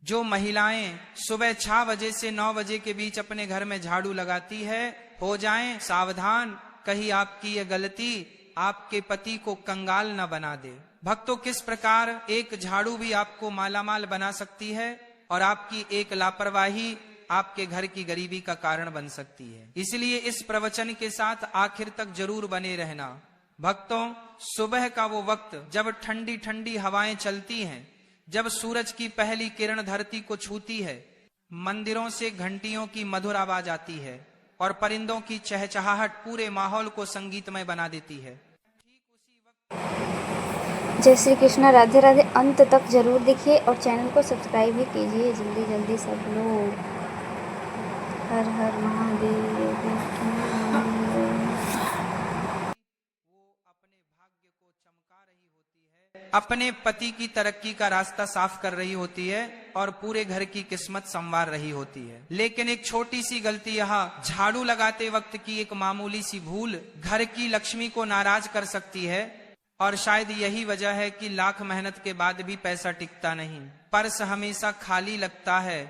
जो महिलाएं सुबह 6 बजे से 9 बजे के बीच अपने घर में झाड़ू लगाती है, हो जाएं सावधान, कहीं आपकी यह गलती आपके पति को कंगाल न बना दे। भक्तों, किस प्रकार एक झाड़ू भी आपको मालामाल बना सकती है और आपकी एक लापरवाही आपके घर की गरीबी का कारण बन सकती है। इसलिए इस प्रवचन के साथ आखिर तक जरूर बने रहना। भक्तों, सुबह का वो वक्त जब ठंडी ठंडी हवाएं चलती हैं, जब सूरज की पहली किरण धरती को छूती है, मंदिरों से घंटियों की मधुर आवाज आती है और परिंदों की चहचहाहट पूरे माहौल को संगीतमय बना देती है। जय श्री कृष्ण, राधे राधे। अंत तक जरूर देखिए और चैनल को सब्सक्राइब भी कीजिए जल्दी जल्दी सब लोग। हर हर महादेव। अपने पति की तरक्की का रास्ता साफ कर रही होती है और पूरे घर की किस्मत संवार रही होती है, लेकिन एक छोटी सी गलती, यहाँ झाड़ू लगाते वक्त की एक मामूली सी भूल घर की लक्ष्मी को नाराज कर सकती है। और शायद यही वजह है कि लाख मेहनत के बाद भी पैसा टिकता नहीं, पर्स हमेशा खाली लगता है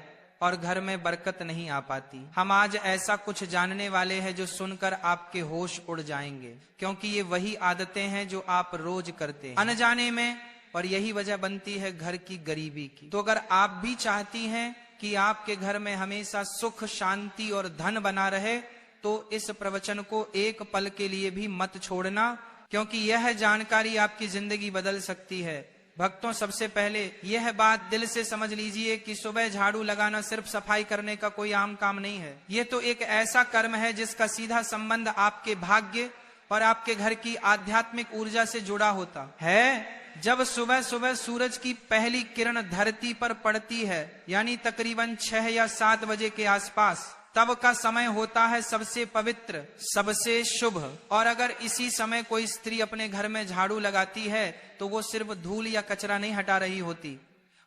और घर में बरकत नहीं आ पाती। हम आज ऐसा कुछ जानने वाले हैं जो सुनकर आपके होश उड़ जाएंगे, क्योंकि ये वही आदतें हैं जो आप रोज करते हैं अनजाने में, और यही वजह बनती है घर की गरीबी की। तो अगर आप भी चाहती हैं कि आपके घर में हमेशा सुख, शांति और धन बना रहे, तो इस प्रवचन को एक पल के लिए भी मत छोड़ना, क्योंकि यह जानकारी आपकी जिंदगी बदल सकती है। भक्तों, सबसे पहले यह बात दिल से समझ लीजिए कि सुबह झाड़ू लगाना सिर्फ सफाई करने का कोई आम काम नहीं है। यह तो एक ऐसा कर्म है जिसका सीधा संबंध आपके भाग्य और आपके घर की आध्यात्मिक ऊर्जा से जुड़ा होता है। जब सुबह सुबह सूरज की पहली किरण धरती पर पड़ती है, यानी तकरीबन 6 या 7 बजे के आसपास, तब का समय होता है सबसे पवित्र, सबसे शुभ। और अगर इसी समय कोई स्त्री अपने घर में झाड़ू लगाती है तो वो सिर्फ धूल या कचरा नहीं हटा रही होती,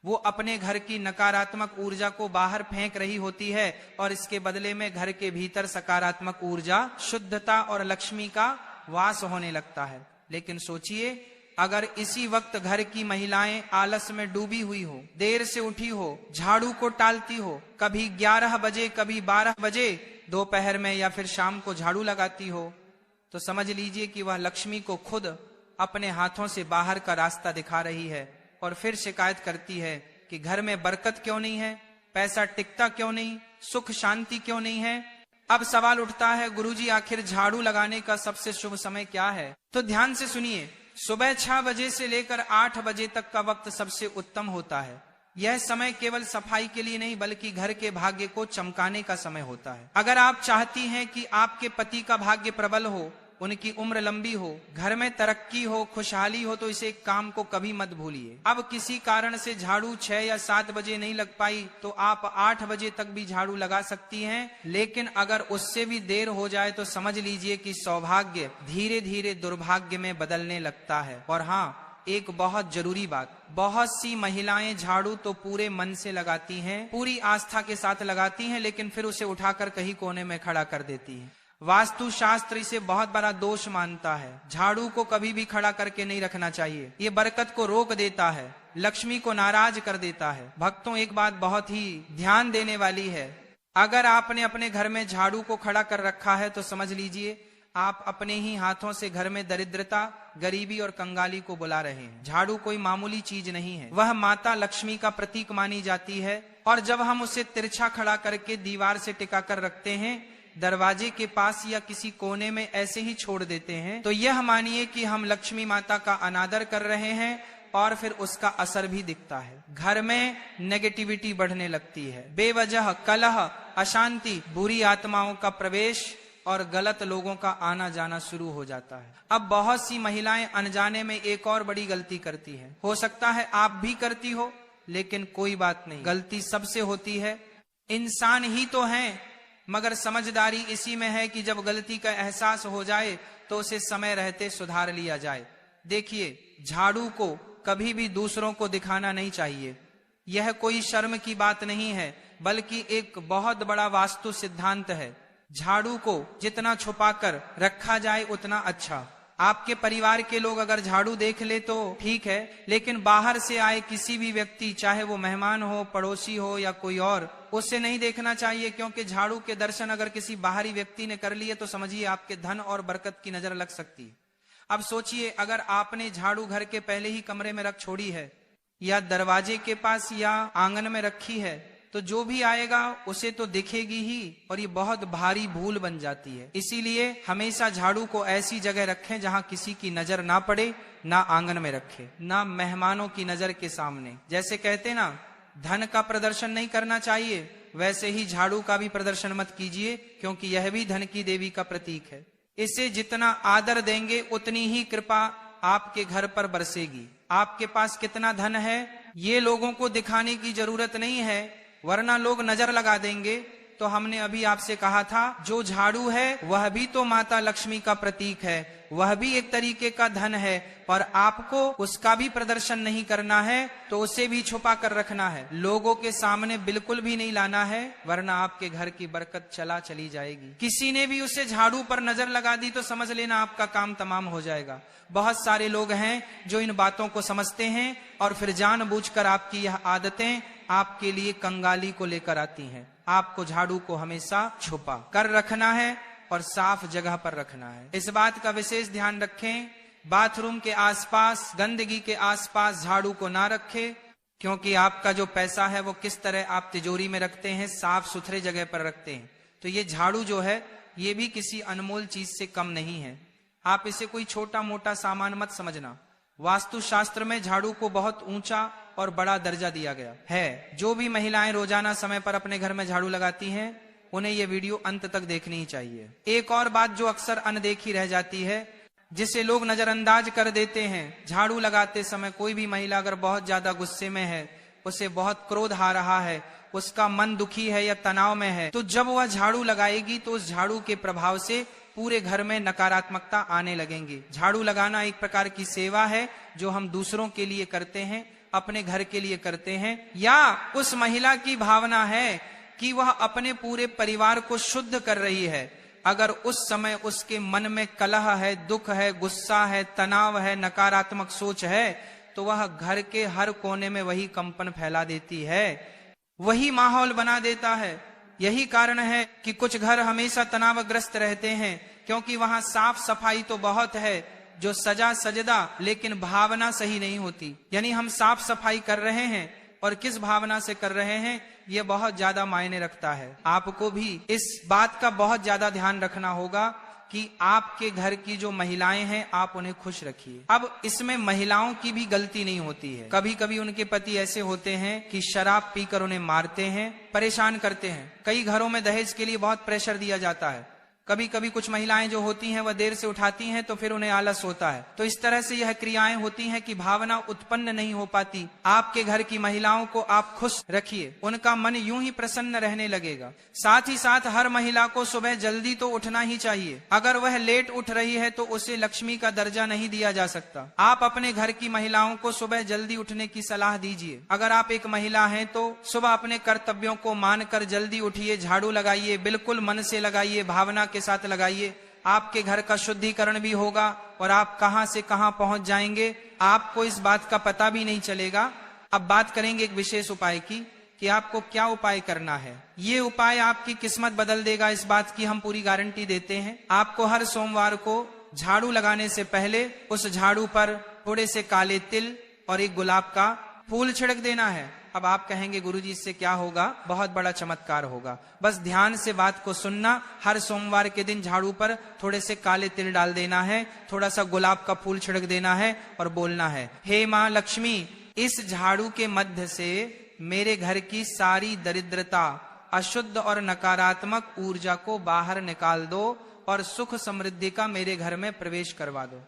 वो अपने घर की नकारात्मक ऊर्जा को बाहर फेंक रही होती है और इसके बदले में घर के भीतर सकारात्मक ऊर्जा, शुद्धता और लक्ष्मी का वास होने लगता है। लेकिन सोचिए, अगर इसी वक्त घर की महिलाएं आलस में डूबी हुई हो, देर से उठी हो, झाड़ू को टालती हो, कभी 11 बजे कभी 12 बजे दोपहर में या फिर शाम को झाड़ू लगाती हो, तो समझ लीजिए कि वह लक्ष्मी को खुद अपने हाथों से बाहर का रास्ता दिखा रही है और फिर शिकायत करती है कि घर में बरकत क्यों नहीं है, पैसा टिकता क्यों नहीं, सुख शांति क्यों नहीं है। अब सवाल उठता है, गुरुजी आखिर झाड़ू लगाने का सबसे शुभ समय क्या है? तो ध्यान से सुनिए, सुबह 6 बजे से लेकर 8 बजे तक का वक्त सबसे उत्तम होता है। यह समय केवल सफाई के लिए नहीं बल्कि घर के भाग्य को चमकाने का समय होता है। अगर आप चाहती हैं कि आपके पति का भाग्य प्रबल हो, उनकी उम्र लंबी हो, घर में तरक्की हो, खुशहाली हो, तो इसे एक काम को कभी मत भूलिए। अब किसी कारण से झाड़ू 6 या 7 बजे नहीं लग पाई तो आप 8 बजे तक भी झाड़ू लगा सकती हैं, लेकिन अगर उससे भी देर हो जाए तो समझ लीजिए कि सौभाग्य धीरे धीरे दुर्भाग्य में बदलने लगता है। और हाँ, एक बहुत जरूरी बात, बहुत सी महिलाएं झाड़ू तो पूरे मन से लगाती हैं, पूरी आस्था के साथ लगाती हैं, लेकिन फिर उसे उठाकर कहीं कोने में खड़ा कर देती हैं। वास्तु शास्त्र इसे बहुत बड़ा दोष मानता है। झाड़ू को कभी भी खड़ा करके नहीं रखना चाहिए, ये बरकत को रोक देता है, लक्ष्मी को नाराज कर देता है। भक्तों, एक बात बहुत ही ध्यान देने वाली है, अगर आपने अपने घर में झाड़ू को खड़ा कर रखा है तो समझ लीजिए आप अपने ही हाथों से घर में दरिद्रता, गरीबी और कंगाली को बुला रहे हैं। झाड़ू कोई मामूली चीज नहीं है, वह माता लक्ष्मी का प्रतीक मानी जाती है, और जब हम उसे तिरछा खड़ा करके दीवार से टिका कर रखते हैं, दरवाजे के पास या किसी कोने में ऐसे ही छोड़ देते हैं, तो यह मानिए कि हम लक्ष्मी माता का अनादर कर रहे हैं और फिर उसका असर भी दिखता है। घर में नेगेटिविटी बढ़ने लगती है, बेवजह कलह, अशांति, बुरी आत्माओं का प्रवेश और गलत लोगों का आना जाना शुरू हो जाता है। अब बहुत सी महिलाएं अनजाने में एक और बड़ी गलती करती हैं। हो सकता है आप भी करती हो, लेकिन कोई बात नहीं, गलती सबसे होती है, इंसान ही तो हैं, मगर समझदारी इसी में है कि जब गलती का एहसास हो जाए तो उसे समय रहते सुधार लिया जाए। देखिए, झाड़ू को कभी भी दूसरों को दिखाना नहीं चाहिए, यह कोई शर्म की बात नहीं है, बल्कि एक बहुत बड़ा वास्तु सिद्धांत है। झाड़ू को जितना छुपाकर रखा जाए उतना अच्छा। आपके परिवार के लोग अगर झाड़ू देख ले तो ठीक है, लेकिन बाहर से आए किसी भी व्यक्ति, चाहे वो मेहमान हो, पड़ोसी हो या कोई और, उससे नहीं देखना चाहिए, क्योंकि झाड़ू के दर्शन अगर किसी बाहरी व्यक्ति ने कर लिए तो समझिए आपके धन और बरकत की नजर लग सकती है। अब सोचिए, अगर आपने झाड़ू घर के पहले ही कमरे में रख छोड़ी है या दरवाजे के पास या आंगन में रखी है, तो जो भी आएगा उसे तो दिखेगी ही, और ये बहुत भारी भूल बन जाती है। इसीलिए हमेशा झाड़ू को ऐसी जगह रखें जहां किसी की नजर ना पड़े, ना आंगन में रखें, ना मेहमानों की नजर के सामने। जैसे कहते ना, धन का प्रदर्शन नहीं करना चाहिए, वैसे ही झाड़ू का भी प्रदर्शन मत कीजिए, क्योंकि यह भी धन की देवी का प्रतीक है। इसे जितना आदर देंगे उतनी ही कृपा आपके घर पर बरसेगी। आपके पास कितना धन है ये लोगों को दिखाने की जरूरत नहीं है, वरना लोग नजर लगा देंगे। तो हमने अभी आपसे कहा था, जो झाड़ू है वह भी तो माता लक्ष्मी का प्रतीक है, वह भी एक तरीके का धन है, और आपको उसका भी प्रदर्शन नहीं करना है, तो उसे भी छुपा कर रखना है, लोगों के सामने बिल्कुल भी नहीं लाना है, वरना आपके घर की बरकत चली जाएगी। किसी ने भी उसे झाड़ू पर नजर लगा दी तो समझ लेना आपका काम तमाम हो जाएगा। बहुत सारे लोग हैं जो इन बातों को समझते हैं और फिर जानबूझकर आपकी यह आदतें आपके लिए कंगाली को लेकर आती हैं। आपको झाड़ू को हमेशा छुपा कर रखना है और साफ जगह पर रखना है। इस बात का विशेष ध्यान रखें, बाथरूम के आसपास, गंदगी के आसपास झाड़ू को ना रखें, क्योंकि आपका जो पैसा है वो किस तरह आप तिजोरी में रखते हैं, साफ सुथरे जगह पर रखते हैं। तो ये झाड़ू जो है ये भी किसी अनमोल चीज से कम नहीं है। आप इसे कोई छोटा मोटा सामान मत समझना। वास्तुशास्त्र में झाड़ू को बहुत ऊंचा और बड़ा दर्जा दिया गया है। जो भी महिलाएं रोजाना समय पर अपने घर में झाड़ू लगाती हैं, उन्हें यह वीडियो अंत तक देखनी ही चाहिए। एक और बात जो अक्सर अनदेखी रह जाती है, जिसे लोग नजरअंदाज कर देते हैं, झाड़ू लगाते समय कोई भी महिला अगर बहुत ज्यादा गुस्से में है, उसे बहुत क्रोध आ रहा है, उसका मन दुखी है या तनाव में है, तो जब वह झाड़ू लगाएगी तो उस झाड़ू के प्रभाव से पूरे घर में नकारात्मकता आने लगेंगी। झाड़ू लगाना एक प्रकार की सेवा है जो हम दूसरों के लिए करते हैं, अपने घर के लिए करते हैं, या उस महिला की भावना है कि वह अपने पूरे परिवार को शुद्ध कर रही है। अगर उस समय उसके मन में कलह है, दुख है, गुस्सा है, तनाव है, नकारात्मक सोच है, तो वह घर के हर कोने में वही कंपन फैला देती है, वही माहौल बना देता है। यही कारण है कि कुछ घर हमेशा तनावग्रस्त रहते हैं, क्योंकि वहां साफ सफाई तो बहुत है, जो सजा सजदा, लेकिन भावना सही नहीं होती। यानी हम साफ सफाई कर रहे हैं और किस भावना से कर रहे हैं, यह बहुत ज्यादा मायने रखता है। आपको भी इस बात का बहुत ज्यादा ध्यान रखना होगा कि आपके घर की जो महिलाएं हैं आप उन्हें खुश रखिए। अब इसमें महिलाओं की भी गलती नहीं होती है। कभी कभी उनके पति ऐसे होते हैं कि शराब पीकर उन्हें मारते हैं, परेशान करते हैं। कई घरों में दहेज के लिए बहुत प्रेशर दिया जाता है। कभी कभी कुछ महिलाएं जो होती हैं वह देर से उठाती हैं तो फिर उन्हें आलस होता है। तो इस तरह से यह क्रियाएं होती हैं कि भावना उत्पन्न नहीं हो पाती। आपके घर की महिलाओं को आप खुश रखिए, उनका मन यूं ही प्रसन्न रहने लगेगा। साथ ही साथ हर महिला को सुबह जल्दी तो उठना ही चाहिए। अगर वह लेट उठ रही है तो उसे लक्ष्मी का दर्जा नहीं दिया जा सकता। आप अपने घर की महिलाओं को सुबह जल्दी उठने की सलाह दीजिए। अगर आप एक महिला हैं तो सुबह अपने कर्तव्यों को मानकर जल्दी उठिए, झाड़ू लगाइए, बिल्कुल मन से लगाइए, भावना के साथ लगाइए। आपके घर का शुद्धिकरण भी होगा और आप कहां से कहां पहुंच जाएंगे आपको इस बात का पता भी नहीं चलेगा। अब बात करेंगे एक विशेष उपाय की कि आपको क्या उपाय करना है। ये उपाय आपकी किस्मत बदल देगा, इस बात की हम पूरी गारंटी देते हैं। आपको हर सोमवार को झाड़ू लगाने से पहले उस झाड़ू पर थोड़े से काले तिल और एक गुलाब का फूल छिड़क देना है। अब आप कहेंगे गुरुजी इससे क्या होगा? बहुत बड़ा चमत्कार होगा। बस ध्यान से बात को सुनना। हर सोमवार के दिन झाड़ू पर थोड़े से काले तिल डाल देना है, थोड़ा सा गुलाब का फूल छिड़क देना है और बोलना है, हे माँ लक्ष्मी, इस झाड़ू के मध्य से मेरे घर की सारी दरिद्रता, अशुद्ध और नकारात्मक ऊर्जा को बाहर निकाल दो और सुख समृद्धि का मेरे घर में प्रवेश करवा दो।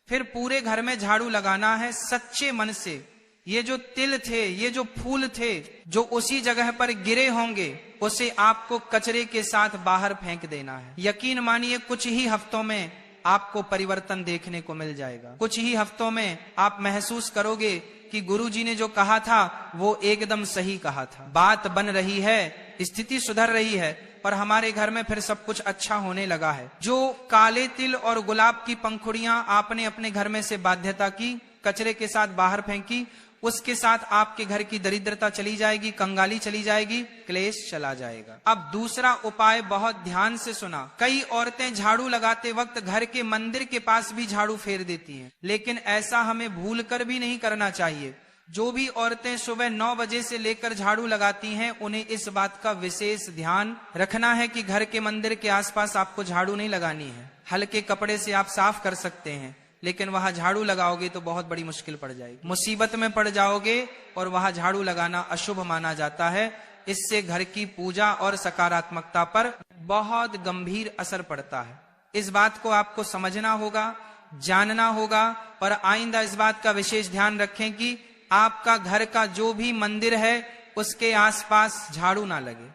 फिर पूरे घर में झाड़ू लगाना है सच्चे मन से। ये जो तिल थे, ये जो फूल थे, जो उसी जगह पर गिरे होंगे, उसे आपको कचरे के साथ बाहर फेंक देना है। यकीन मानिए कुछ ही हफ्तों में आपको परिवर्तन देखने को मिल जाएगा। कुछ ही हफ्तों में आप महसूस करोगे कि गुरुजी ने जो कहा था वो एकदम सही कहा था। बात बन रही है, स्थिति सुधर रही है। और हमारे घर में फिर सब कुछ अच्छा होने लगा है। जो काले तिल और गुलाब की पंखुड़ियां आपने अपने घर में से बाध्यता की, कचरे के साथ बाहर फेंकी, उसके साथ आपके घर की दरिद्रता चली जाएगी, कंगाली चली जाएगी, क्लेश चला जाएगा। अब दूसरा उपाय बहुत ध्यान से सुना। कई औरतें झाड़ू लगाते वक्त घर के मंदिर के पास भी झाड़ू फेर देती हैं, लेकिन ऐसा हमें भूल कर भी नहीं करना चाहिए। जो भी औरतें सुबह 9 बजे से लेकर झाड़ू लगाती हैं, उन्हें इस बात का विशेष ध्यान रखना है कि घर के मंदिर के आसपास आपको झाड़ू नहीं लगानी है। हल्के कपड़े से आप साफ कर सकते हैं, लेकिन वहां झाड़ू लगाओगे तो बहुत बड़ी मुश्किल पड़ जाएगी, मुसीबत में पड़ जाओगे, और वहां झाड़ू लगाना अशुभ माना जाता है। इससे घर की पूजा और सकारात्मकता पर बहुत गंभीर असर पड़ता है। इस बात को आपको समझना होगा, जानना होगा, और आइंदा इस बात का विशेष ध्यान रखें कि आपका घर का जो भी मंदिर है उसके आसपास झाड़ू ना लगे।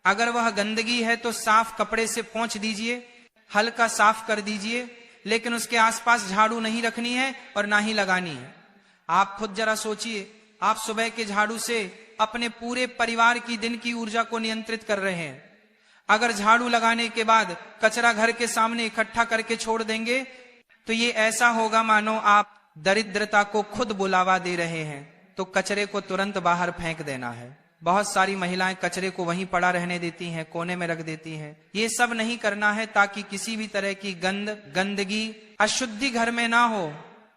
अगर वह गंदगी है तो साफ कपड़े से पोंछ दीजिए, हल्का साफ कर दीजिए, लेकिन उसके आसपास झाड़ू नहीं रखनी है और ना ही लगानी है। आप खुद जरा सोचिए, आप सुबह के झाड़ू से अपने पूरे परिवार की दिन की ऊर्जा को नियंत्रित कर रहे हैं। अगर झाड़ू लगाने के बाद कचरा घर के सामने इकट्ठा करके छोड़ देंगे तो ये ऐसा होगा मानो आप दरिद्रता को खुद बुलावा दे रहे हैं। तो कचरे को तुरंत बाहर फेंक देना है। बहुत सारी महिलाएं कचरे को वहीं पड़ा रहने देती हैं, कोने में रख देती हैं। ये सब नहीं करना है ताकि किसी भी तरह की गंदगी, अशुद्धि घर में ना हो,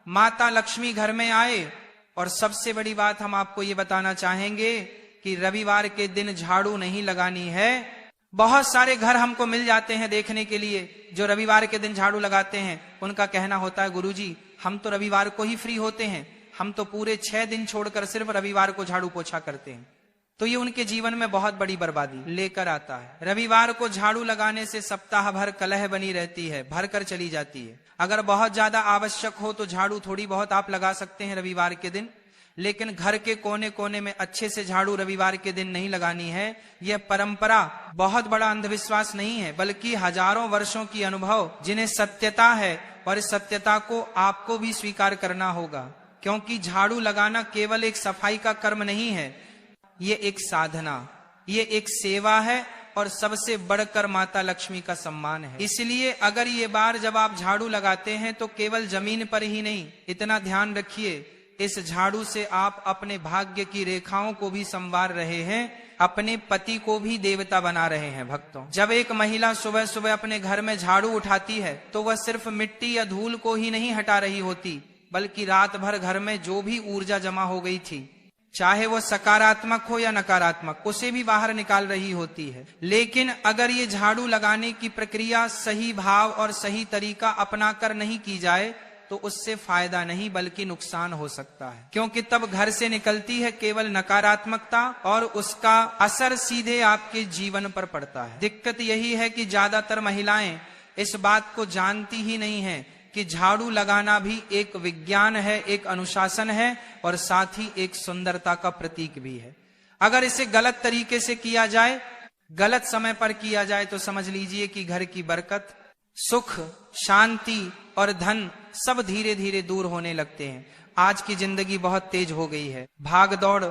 माता लक्ष्मी घर में आए। और सबसे बड़ी बात हम आपको ये बताना चाहेंगे कि रविवार के दिन झाड़ू नहीं लगानी है। बहुत सारे घर हमको मिल जाते हैं देखने के लिए जो रविवार के दिन झाड़ू लगाते हैं। उनका कहना होता है, गुरुजी हम तो रविवार को ही फ्री होते हैं, हम तो पूरे 6 दिन छोड़कर सिर्फ रविवार को झाड़ू पोछा करते हैं। तो ये उनके जीवन में बहुत बड़ी बर्बादी लेकर आता है। रविवार को झाड़ू लगाने से सप्ताह भर कलह बनी रहती है, भर कर चली जाती है। अगर बहुत ज्यादा आवश्यक हो तो झाड़ू थोड़ी बहुत आप लगा सकते हैं रविवार के दिन, लेकिन घर के कोने कोने में अच्छे से झाड़ू रविवार के दिन नहीं लगानी है। यह परंपरा बहुत बड़ा अंधविश्वास नहीं है, बल्कि हजारों वर्षों की अनुभव जिन्हें सत्यता है, और इस सत्यता को आपको भी स्वीकार करना होगा। क्योंकि झाड़ू लगाना केवल एक सफाई का कर्म नहीं है, ये एक साधना, ये एक सेवा है, और सबसे बढ़कर माता लक्ष्मी का सम्मान है। इसलिए अगर ये बार जब आप झाड़ू लगाते हैं तो केवल जमीन पर ही नहीं, इतना ध्यान रखिए, इस झाड़ू से आप अपने भाग्य की रेखाओं को भी संवार रहे हैं, अपने पति को भी देवता बना रहे हैं। भक्तों, जब एक महिला सुबह सुबह अपने घर में झाड़ू उठाती है तो वह सिर्फ मिट्टी या धूल को ही नहीं हटा रही होती, बल्कि रात भर घर में जो भी ऊर्जा जमा हो गई थी, चाहे वो सकारात्मक हो या नकारात्मक, उसे भी बाहर निकाल रही होती है। लेकिन अगर ये झाड़ू लगाने की प्रक्रिया सही भाव और सही तरीका अपनाकर नहीं की जाए तो उससे फायदा नहीं बल्कि नुकसान हो सकता है। क्योंकि तब घर से निकलती है केवल नकारात्मकता, और उसका असर सीधे आपके जीवन पर पड़ता है। दिक्कत यही है कि ज्यादातर महिलाएं इस बात को जानती ही नहीं है कि झाड़ू लगाना भी एक विज्ञान है, एक अनुशासन है, और साथ ही एक सुंदरता का प्रतीक भी है। अगर इसे गलत तरीके से किया जाए, गलत समय पर किया जाए, तो समझ लीजिए कि घर की बरकत, सुख, शांति और धन सब धीरे धीरे दूर होने लगते हैं। आज की जिंदगी बहुत तेज हो गई है, भाग दौड़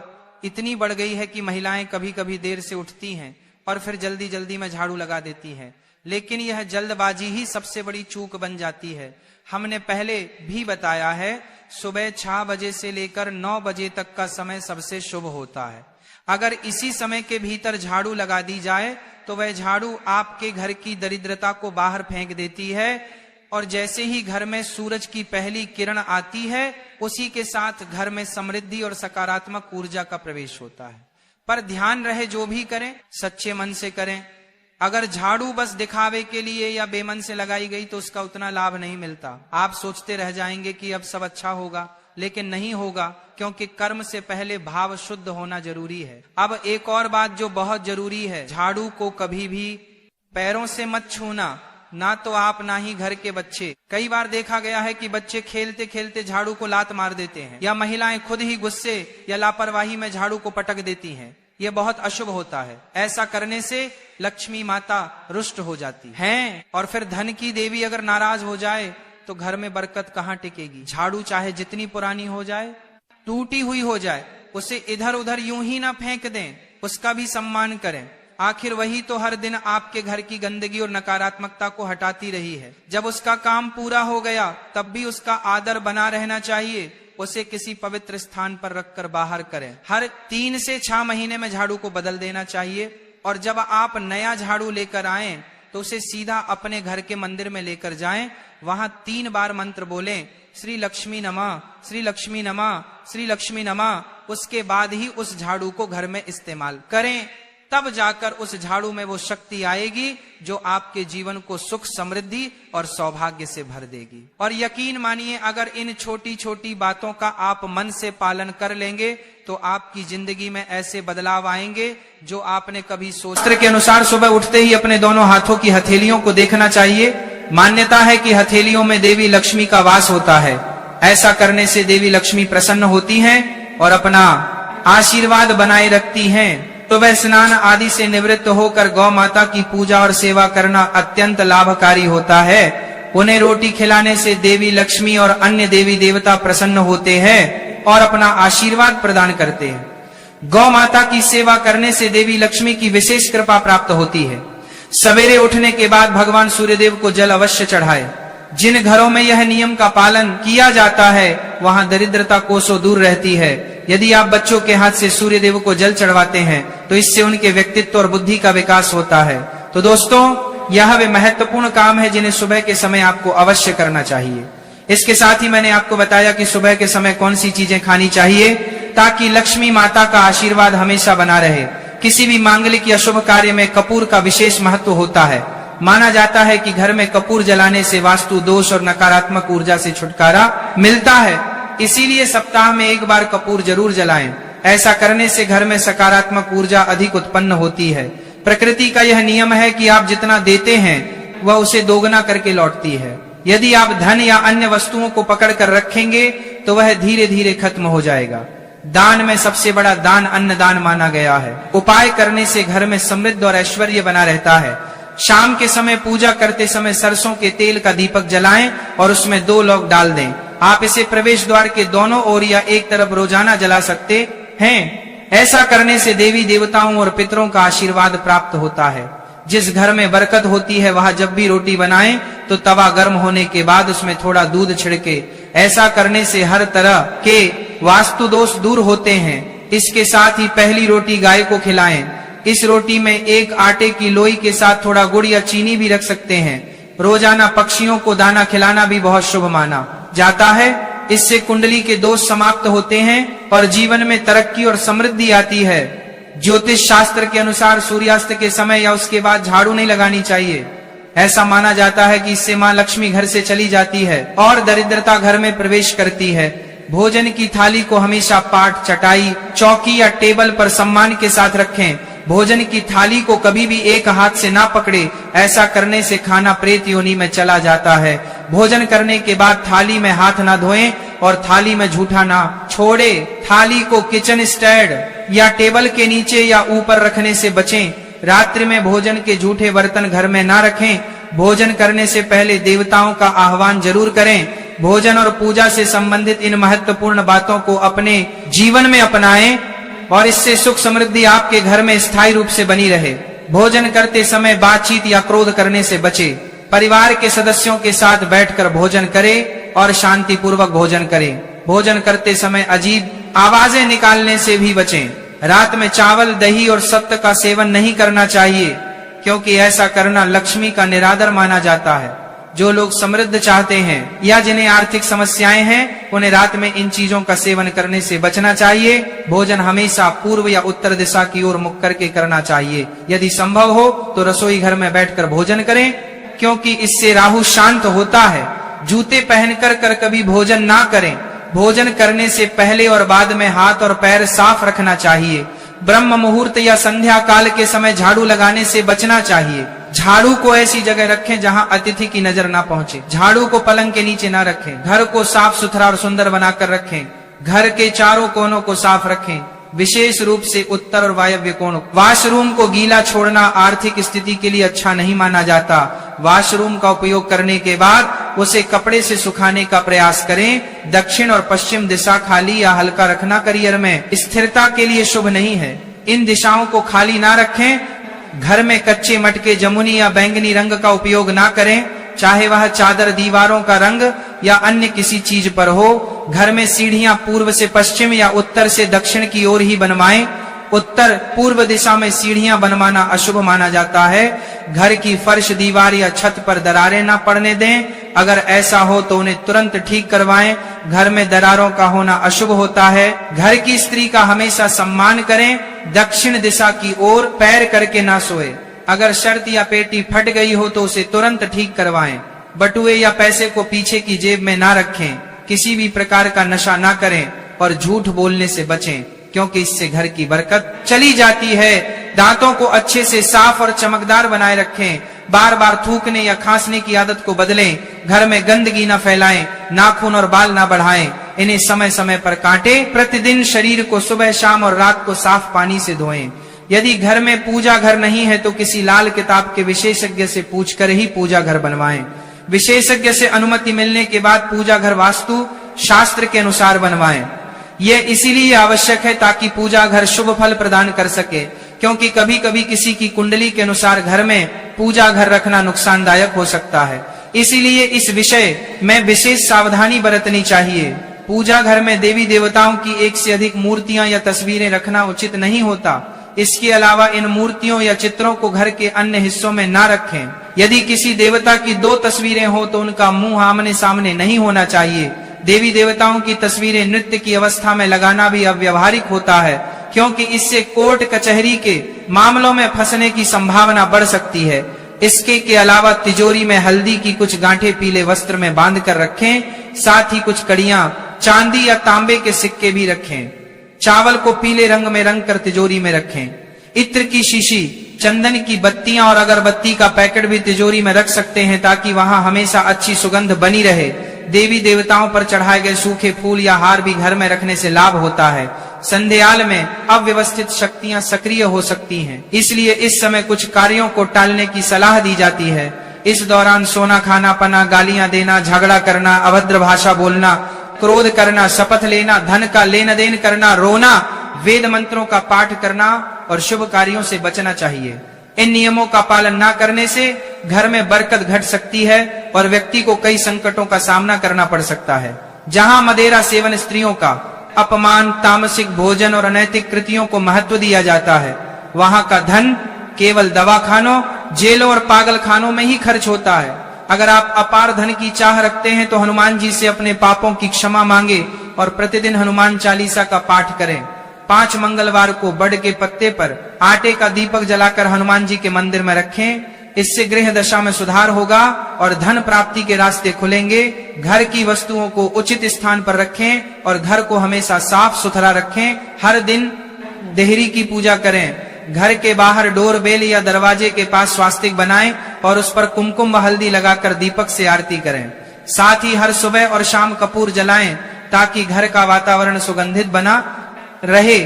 इतनी बढ़ गई है कि महिलाएं कभी कभी देर से उठती हैं और फिर जल्दी जल्दी में झाड़ू लगा देती हैं। लेकिन यह जल्दबाजी ही सबसे बड़ी चूक बन जाती है। हमने पहले भी बताया है, सुबह 6 बजे से लेकर 9 बजे तक का समय सबसे शुभ होता है। अगर इसी समय के भीतर झाड़ू लगा दी जाए तो वह झाड़ू आपके घर की दरिद्रता को बाहर फेंक देती है, और जैसे ही घर में सूरज की पहली किरण आती है उसी के साथ घर में समृद्धि और सकारात्मक ऊर्जा का प्रवेश होता है। पर ध्यान रहे, जो भी करें सच्चे मन से करें। अगर झाड़ू बस दिखावे के लिए या बेमन से लगाई गई तो उसका उतना लाभ नहीं मिलता। आप सोचते रह जाएंगे कि अब सब अच्छा होगा, लेकिन नहीं होगा, क्योंकि कर्म से पहले भाव शुद्ध होना जरूरी है। अब एक और बात जो बहुत जरूरी है, झाड़ू को कभी भी पैरों से मत छूना, ना तो आप ना ही घर के बच्चे। कई बार देखा गया है कि बच्चे खेलते खेलते झाड़ू को लात मार देते हैं, या महिलाएं खुद ही गुस्से या लापरवाही में झाड़ू को पटक देती हैं। यह बहुत अशुभ होता है। ऐसा करने से लक्ष्मी माता रुष्ट हो जाती है, और फिर धन की देवी अगर नाराज हो जाए तो घर में बरकत कहाँ टिकेगी। झाड़ू चाहे जितनी पुरानी हो जाए, टूटी हुई हो जाए, उसे इधर उधर यूं ही ना फेंक दें, उसका भी सम्मान करें। आखिर वही तो हर दिन आपके घर की गंदगी और नकारात्मकता को हटाती रही है। जब उसका काम पूरा हो गया तब भी उसका आदर बना रहना चाहिए। उसे किसी पवित्र स्थान पर रखकर बाहर करें। हर 3 से 6 महीने में झाड़ू को बदल देना चाहिए। और जब आप नया झाड़ू लेकर आएं तो उसे सीधा अपने घर के मंदिर में लेकर जाएं। वहां 3 बार मंत्र बोलें, श्री लक्ष्मी नमः, श्री लक्ष्मी नमः, श्री लक्ष्मी नमः। उसके बाद ही उस झाड़ू को घर में इस्तेमाल करें। तब जाकर उस झाड़ू में वो शक्ति आएगी जो आपके जीवन को सुख, समृद्धि और सौभाग्य से भर देगी। और यकीन मानिए, अगर इन छोटी छोटी बातों का आप मन से पालन कर लेंगे तो आपकी जिंदगी में ऐसे बदलाव आएंगे जो आपने कभी सोचा। शास्त्र के अनुसार सुबह उठते ही अपने दोनों हाथों की हथेलियों को देखना चाहिए। मान्यता है कि हथेलियों में देवी लक्ष्मी का वास होता है। ऐसा करने से देवी लक्ष्मी प्रसन्न होती हैं और अपना आशीर्वाद बनाए रखती हैं। तो वह स्नान आदि से निवृत्त होकर गौ माता की पूजा और सेवा करना अत्यंत लाभकारी होता है। उन्हें रोटी खिलाने से देवी लक्ष्मी और अन्य देवी देवता प्रसन्न होते हैं और अपना आशीर्वाद प्रदान करते हैं। गौ माता की सेवा करने से देवी लक्ष्मी की विशेष कृपा प्राप्त होती है। सवेरे उठने के बाद भगवान सूर्यदेव को जल अवश्य चढ़ाए। जिन घरों में यह नियम का पालन किया जाता है वहां दरिद्रता कोसों दूर रहती है। यदि आप बच्चों के हाथ से सूर्यदेव को जल चढ़वाते हैं तो इससे उनके व्यक्तित्व और बुद्धि का विकास होता है। तो दोस्तों, यह वे महत्वपूर्ण काम है जिन्हें सुबह के समय आपको अवश्य करना चाहिए। इसके साथ ही मैंने आपको बताया कि सुबह के समय कौन सी चीजें खानी चाहिए ताकि लक्ष्मी माता का आशीर्वाद हमेशा बना रहे। किसी भी मांगलिक या शुभ कार्य में कपूर का विशेष महत्व होता है। माना जाता है कि घर में कपूर जलाने से वास्तु दोष और नकारात्मक ऊर्जा से छुटकारा मिलता है। इसीलिए सप्ताह में 1 बार कपूर जरूर जलाएं। ऐसा करने से घर में सकारात्मक ऊर्जा अधिक उत्पन्न होती है। प्रकृति का यह नियम है कि आप जितना देते हैं वह उसे दोगुना करके लौटती है। यदि आप धन या अन्य वस्तुओं को पकड़ कर रखेंगे तो वह धीरे धीरे खत्म हो जाएगा। दान में सबसे बड़ा दान अन्नदान माना गया है। उपाय करने से घर में समृद्धि और ऐश्वर्य बना रहता है। शाम के समय पूजा करते समय सरसों के तेल का दीपक जलाएं और उसमें 2 लौंग डाल दें। आप इसे प्रवेश द्वार के दोनों ओर या एक तरफ रोजाना जला सकते हैं। ऐसा करने से देवी देवताओं और पितरों का आशीर्वाद प्राप्त होता है। जिस घर में बरकत होती है वहां जब भी रोटी बनाएं तो तवा गर्म होने के बाद उसमें थोड़ा दूध छिड़के। ऐसा करने से हर तरह के वास्तु दोष दूर होते हैं। इसके साथ ही पहली रोटी गाय को खिलाएं। इस रोटी में एक आटे की लोई के साथ थोड़ा गुड़ या चीनी भी रख सकते हैं। रोजाना पक्षियों को दाना खिलाना भी बहुत शुभ माना जाता है। इससे कुंडली के दोष समाप्त होते हैं और जीवन में तरक्की और समृद्धि आती है। ज्योतिष शास्त्र के अनुसार सूर्यास्त के समय या उसके बाद झाड़ू नहीं लगानी चाहिए। ऐसा माना जाता है कि इससे मां लक्ष्मी घर से चली जाती है और दरिद्रता घर में प्रवेश करती है। भोजन की थाली को हमेशा पाट, चटाई, चौकी या टेबल पर सम्मान के साथ रखें। भोजन की थाली को कभी भी एक हाथ से ना पकड़े। ऐसा करने से खाना प्रेत योनि में चला जाता है। भोजन करने के बाद थाली में हाथ ना धोएं और थाली में झूठा ना छोड़े। थाली को किचन स्टैंड या टेबल के नीचे या ऊपर रखने से बचें। रात्रि में भोजन के झूठे बर्तन घर में ना रखें। भोजन करने से पहले देवताओं का आह्वान जरूर करें। भोजन और पूजा से संबंधित इन महत्वपूर्ण बातों को अपने जीवन में अपनाएं और इससे सुख समृद्धि आपके घर में स्थायी रूप से बनी रहे। भोजन करते समय बातचीत या क्रोध करने से बचे। परिवार के सदस्यों के साथ बैठकर भोजन करें और शांति पूर्वक भोजन करें। भोजन करते समय अजीब आवाजें निकालने से भी बचें। रात में चावल, दही और सत्त का सेवन नहीं करना चाहिए क्योंकि ऐसा करना लक्ष्मी का निरादर माना जाता है। जो लोग समृद्ध चाहते हैं या जिन्हें आर्थिक समस्याएं हैं उन्हें रात में इन चीजों का सेवन करने से बचना चाहिए। भोजन हमेशा पूर्व या उत्तर दिशा की ओर मुख करके करना चाहिए। यदि संभव हो तो रसोई घर में बैठकर भोजन करें क्योंकि इससे राहु शांत होता है। जूते पहनकर कर कभी भोजन ना करें। भोजन करने से पहले और बाद में हाथ और पैर साफ रखना चाहिए। ब्रह्म मुहूर्त या संध्या काल के समय झाड़ू लगाने से बचना चाहिए। झाड़ू को ऐसी जगह रखें जहां अतिथि की नजर ना पहुंचे। झाड़ू को पलंग के नीचे ना रखें। घर को साफ सुथरा और सुंदर बनाकर रखें। घर के चारों कोनों को साफ रखें, विशेष रूप से उत्तर और वायव्य कोण। वॉशरूम को गीला छोड़ना आर्थिक स्थिति के लिए अच्छा नहीं माना जाता। वॉशरूम का उपयोग करने के बाद उसे कपड़े से सुखाने का प्रयास करें। दक्षिण और पश्चिम दिशा खाली या हल्का रखना करियर में स्थिरता के लिए शुभ नहीं है। इन दिशाओं को खाली ना रखें घर में कच्चे मटके, जमुनी या बैंगनी रंग का उपयोग ना करें, चाहे वह चादर, दीवारों का रंग या अन्य किसी चीज पर हो। घर में सीढ़ियां पूर्व से पश्चिम या उत्तर से दक्षिण की ओर ही बनवाएं। उत्तर पूर्व दिशा में सीढ़ियां बनवाना अशुभ माना जाता है। घर की फर्श, दीवार या छत पर दरारें ना पड़ने दें। अगर ऐसा हो तो उन्हें तुरंत ठीक करवाएं। घर में दरारों का होना अशुभ होता है। घर की स्त्री का हमेशा सम्मान करें। दक्षिण दिशा की ओर पैर करके ना सोए। अगर शर्त या पेटी फट गई हो तो उसे तुरंत ठीक करवाएं। बटुए या पैसे को पीछे की जेब में ना रखें। किसी भी प्रकार का नशा ना करें और झूठ बोलने से बचें, क्योंकि इससे घर की बरकत चली जाती है। दांतों को अच्छे से साफ और चमकदार बनाए रखें। बार बार थूकने या खांसने की आदत को बदलें। घर में गंदगी न फैलाएं। नाखून और बाल न बढ़ाएं। इन्हें समय समय पर काटें। प्रतिदिन शरीर को सुबह, शाम और रात को साफ पानी से धोएं। यदि घर में पूजा घर नहीं है तो किसी लाल किताब के विशेषज्ञ से पूछकर ही पूजा घर बनवाएं। विशेषज्ञ से अनुमति मिलने के बाद पूजा घर वास्तु शास्त्र के अनुसार बनवाएं। यह इसीलिए आवश्यक है ताकि पूजा घर शुभ फल प्रदान कर सके, क्योंकि कभी कभी किसी की कुंडली के अनुसार घर में पूजा घर रखना नुकसानदायक हो सकता है। इसीलिए इस विषय में विशेष सावधानी बरतनी चाहिए। पूजा घर में देवी देवताओं की एक से अधिक मूर्तियां या तस्वीरें रखना उचित नहीं होता। इसके अलावा इन मूर्तियों या चित्रों को घर के अन्य हिस्सों में ना रखें। यदि किसी देवता की 2 तस्वीरें हो तो उनका मुंह आमने सामने नहीं होना चाहिए। देवी देवताओं की तस्वीरें नृत्य की अवस्था में लगाना भी अव्यवहारिक होता है, क्योंकि इससे कोर्ट कचहरी के मामलों में फंसने की संभावना बढ़ सकती है। इसके के अलावा तिजोरी में हल्दी की कुछ गांठें पीले वस्त्र में बांध कर रखें। साथ ही कुछ कड़ियां, चांदी या तांबे के सिक्के भी रखें। चावल को पीले रंग में रंग कर तिजोरी में रखें। इत्र की शीशी, चंदन की बत्तियां और अगरबत्ती का पैकेट भी तिजोरी में रख सकते हैं, ताकि वहां हमेशा अच्छी सुगंध बनी रहे। देवी देवताओं पर चढ़ाए गए सूखे फूल या हार भी घर में रखने से लाभ होता है। संध्याल में अव्यवस्थित शक्तियां सक्रिय हो सकती हैं, इसलिए इस समय कुछ कार्यों को टालने की सलाह दी जाती है। इस दौरान सोना खाना, पना, गालियां देना, झगड़ा करना, अभद्र भाषा बोलना, क्रोध करना, शपथ लेना, धन का लेन देन करना, रोना, वेद मंत्रों का पाठ करना और शुभ कार्यों से बचना चाहिए। इन नियमों का पालन न करने से घर में बरकत घट सकती है और व्यक्ति को कई संकटों का सामना करना पड़ सकता है। जहां मदिरा सेवन, स्त्रियों का अपमान, तामसिक भोजन और अनैतिक कृतियों को महत्व दिया जाता है, वहां का धन केवल दवाखानों, जेलों और पागल खानों में ही खर्च होता है। अगर आप अपार धन की चाह रखते हैं तो हनुमान जी से अपने पापों की क्षमा मांगे और प्रतिदिन हनुमान चालीसा का पाठ करें। 5 मंगलवार को बड़ के पत्ते पर आटे का दीपक जलाकर हनुमान जी के मंदिर में रखें। इससे गृह दशा में सुधार होगा और धन प्राप्ति के रास्ते खुलेंगे। घर की वस्तुओं को उचित स्थान पर रखें और घर को हमेशा साफ सुथरा रखें। हर दिन देहरी की पूजा करें। घर के बाहर डोर बेल या दरवाजे के पास स्वास्तिक बनाएं और उस पर कुमकुम व हल्दी लगाकर दीपक से आरती करें। साथ ही हर सुबह और शाम कपूर जलाएं ताकि घर का वातावरण सुगंधित बना रहे।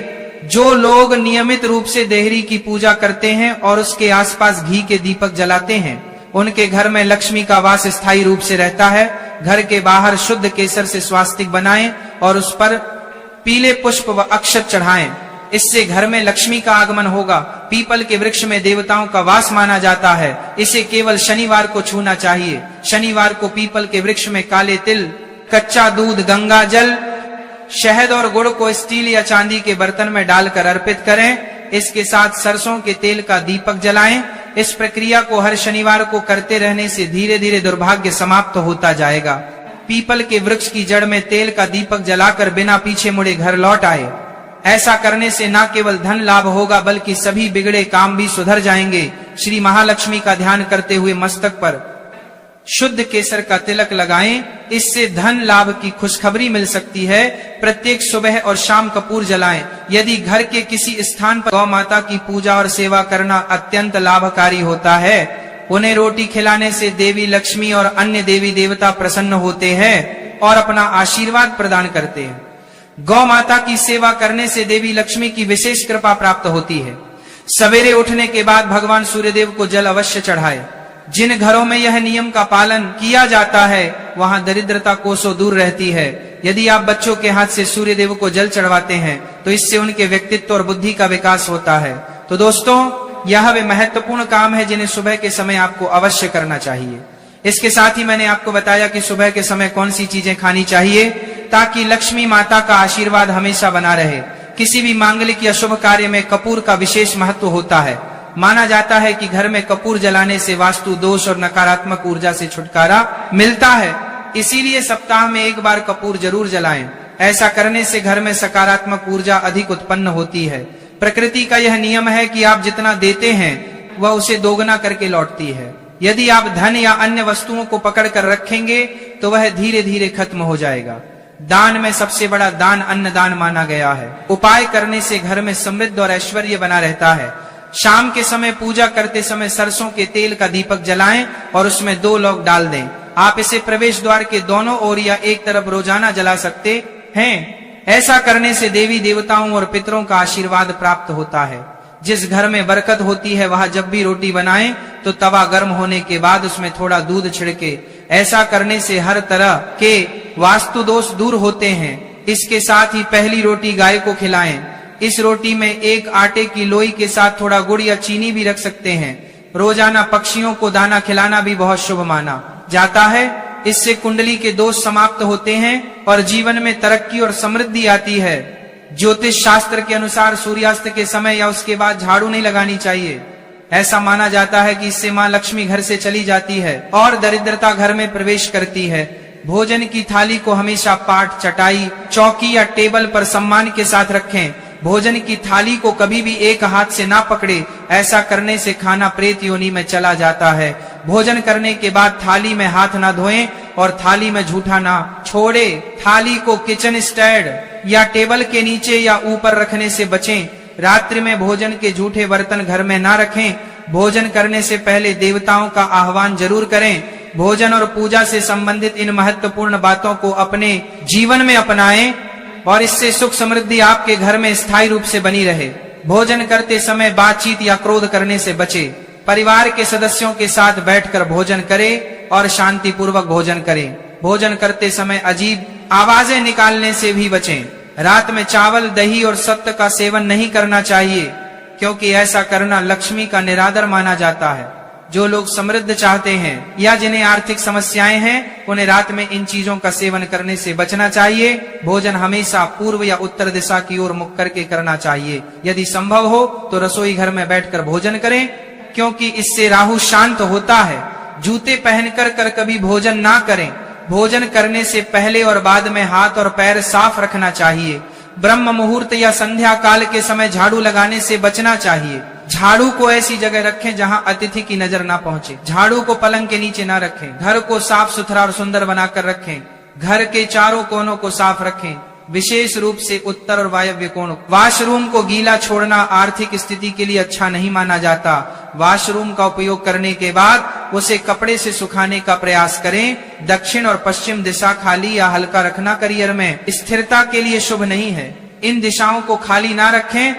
जो लोग नियमित रूप से देहरी की पूजा करते हैं और उसके आसपास घी के दीपक जलाते हैं, उनके घर में लक्ष्मी का वास स्थायी रूप से रहता है। घर के बाहर शुद्ध केसर से स्वास्तिक बनाएं और उस पर पीले पुष्प व अक्षत चढ़ाएं। इससे घर में लक्ष्मी का आगमन होगा। पीपल के वृक्ष में देवताओं का वास माना जाता है। इसे केवल शनिवार को छूना चाहिए। शनिवार को पीपल के वृक्ष में काले तिल, कच्चा दूध, गंगा जल, शहद और गुड़ को स्टील या चांदी के बर्तन में डालकर अर्पित करें। इसके साथ सरसों के तेल का दीपक जलाएं। इस प्रक्रिया को हर शनिवार को करते रहने से धीरे धीरे दुर्भाग्य समाप्त होता जाएगा। पीपल के वृक्ष की जड़ में तेल का दीपक जलाकर बिना पीछे मुड़े घर लौट आए। ऐसा करने से न केवल धन लाभ होगा बल्कि सभी बिगड़े काम भी सुधर जाएंगे। श्री महालक्ष्मी का ध्यान करते हुए मस्तक पर शुद्ध केसर का तिलक लगाएं। इससे धन लाभ की खुशखबरी मिल सकती है। प्रत्येक सुबह और शाम कपूर जलाएं। यदि घर के किसी स्थान पर गौ माता की पूजा और सेवा करना अत्यंत लाभकारी होता है, उन्हें रोटी खिलाने से देवी लक्ष्मी और अन्य देवी देवता प्रसन्न होते हैं और अपना आशीर्वाद प्रदान करते हैं। गौ माता की सेवा करने से देवी लक्ष्मी की विशेष कृपा प्राप्त होती है। सवेरे उठने के बाद भगवान सूर्यदेव को जल अवश्य चढ़ाए। जिन घरों में यह नियम का पालन किया जाता है वहां दरिद्रता कोसों दूर रहती है। यदि आप बच्चों के हाथ से सूर्यदेव को जल चढ़वाते हैं तो इससे उनके व्यक्तित्व और बुद्धि का विकास होता है। तो दोस्तों, यह वे महत्वपूर्ण काम है जिन्हें सुबह के समय आपको अवश्य करना चाहिए। इसके साथ ही मैंने आपको बताया कि सुबह के समय कौन सी चीजें खानी चाहिए ताकि लक्ष्मी माता का आशीर्वाद हमेशा बना रहे। किसी भी मांगलिक या शुभ कार्य में कपूर का विशेष महत्व होता है। माना जाता है कि घर में कपूर जलाने से वास्तु दोष और नकारात्मक ऊर्जा से छुटकारा मिलता है। इसीलिए सप्ताह में एक बार कपूर जरूर जलाएं। ऐसा करने से घर में सकारात्मक ऊर्जा अधिक उत्पन्न होती है। प्रकृति का यह नियम है कि आप जितना देते हैं वह उसे दोगुना करके लौटती है। यदि आप धन या अन्य वस्तुओं को पकड़ कर रखेंगे तो वह धीरे धीरे खत्म हो जाएगा। दान में सबसे बड़ा दान अन्नदान माना गया है। उपाय करने से घर में समृद्धि और ऐश्वर्य बना रहता है। शाम के समय पूजा करते समय सरसों के तेल का दीपक जलाएं और उसमें 2 लौंग डाल दें। आप इसे प्रवेश द्वार के दोनों ओर या एक तरफ रोजाना जला सकते हैं। ऐसा करने से देवी देवताओं और पितरों का आशीर्वाद प्राप्त होता है। जिस घर में बरकत होती है वहां जब भी रोटी बनाएं तो तवा गर्म होने के बाद उसमें थोड़ा दूध छिड़के। ऐसा करने से हर तरह के वास्तु दोष दूर होते हैं। इसके साथ ही पहली रोटी गाय को खिलाएं। इस रोटी में एक आटे की लोई के साथ थोड़ा गुड़ या चीनी भी रख सकते हैं। रोजाना पक्षियों को दाना खिलाना भी बहुत शुभ माना जाता है। इससे कुंडली के दोष समाप्त होते हैं और जीवन में तरक्की और समृद्धि आती है। ज्योतिष शास्त्र के अनुसार सूर्यास्त के समय या उसके बाद झाड़ू नहीं लगानी चाहिए। ऐसा माना जाता है कि इससे मां लक्ष्मी घर से चली जाती है और दरिद्रता घर में प्रवेश करती है। भोजन की थाली को हमेशा पाट, चटाई, चौकी या टेबल पर सम्मान के साथ रखें। भोजन की थाली को कभी भी एक हाथ से ना पकड़े। ऐसा करने से खाना प्रेत योनि में चला जाता है। भोजन करने के बाद थाली में हाथ ना धोएं और थाली में झूठा ना छोड़े। थाली को किचन स्टैंड या टेबल के नीचे या ऊपर रखने से बचें। रात्रि में भोजन के झूठे बर्तन घर में ना रखें। भोजन करने से पहले देवताओं का आह्वान जरूर करें। भोजन और पूजा से संबंधित इन महत्वपूर्ण बातों को अपने जीवन में अपनाएं और इससे सुख समृद्धि आपके घर में स्थायी रूप से बनी रहे। भोजन करते समय बातचीत या क्रोध करने से बचे। परिवार के सदस्यों के साथ बैठकर भोजन करें और शांति पूर्वक भोजन करें। भोजन करते समय अजीब आवाजें निकालने से भी बचें। रात में चावल, दही और सत्व का सेवन नहीं करना चाहिए क्योंकि ऐसा करना लक्ष्मी का निरादर माना जाता है। जो लोग समृद्ध चाहते हैं या जिन्हें आर्थिक समस्याएं हैं उन्हें रात में इन चीजों का सेवन करने से बचना चाहिए। भोजन हमेशा पूर्व या उत्तर दिशा की ओर मुख करके करना चाहिए। यदि संभव हो तो रसोई घर में बैठकर भोजन करें क्योंकि इससे राहु शांत होता है। जूते पहनकर कभी भोजन ना करें। भोजन करने से पहले और बाद में हाथ और पैर साफ रखना चाहिए। ब्रह्म मुहूर्त या संध्या काल के समय झाड़ू लगाने से बचना चाहिए। झाड़ू को ऐसी जगह रखें जहां अतिथि की नजर ना पहुंचे। झाड़ू को पलंग के नीचे ना रखें। घर को साफ सुथरा और सुंदर बनाकर रखें। घर के चारों कोनों को साफ रखें, विशेष रूप से उत्तर और वायव्य कोण। वॉशरूम को गीला छोड़ना आर्थिक स्थिति के लिए अच्छा नहीं माना जाता। वॉशरूम का उपयोग करने के बाद उसे कपड़े से सुखाने का प्रयास करें। दक्षिण और पश्चिम दिशा खाली या हल्का रखना करियर में स्थिरता के लिए शुभ नहीं है। इन दिशाओं को खाली ना रखें।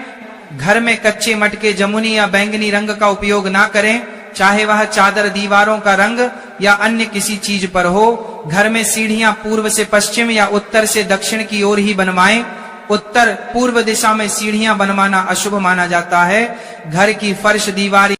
घर में कच्चे मटके, जमुनी या बैंगनी रंग का उपयोग ना करें, चाहे वह चादर, दीवारों का रंग या अन्य किसी चीज पर हो। घर में सीढ़ियां पूर्व से पश्चिम या उत्तर से दक्षिण की ओर ही बनवाएं। उत्तर पूर्व दिशा में सीढ़ियां बनवाना अशुभ माना जाता है। घर की फर्श, दीवार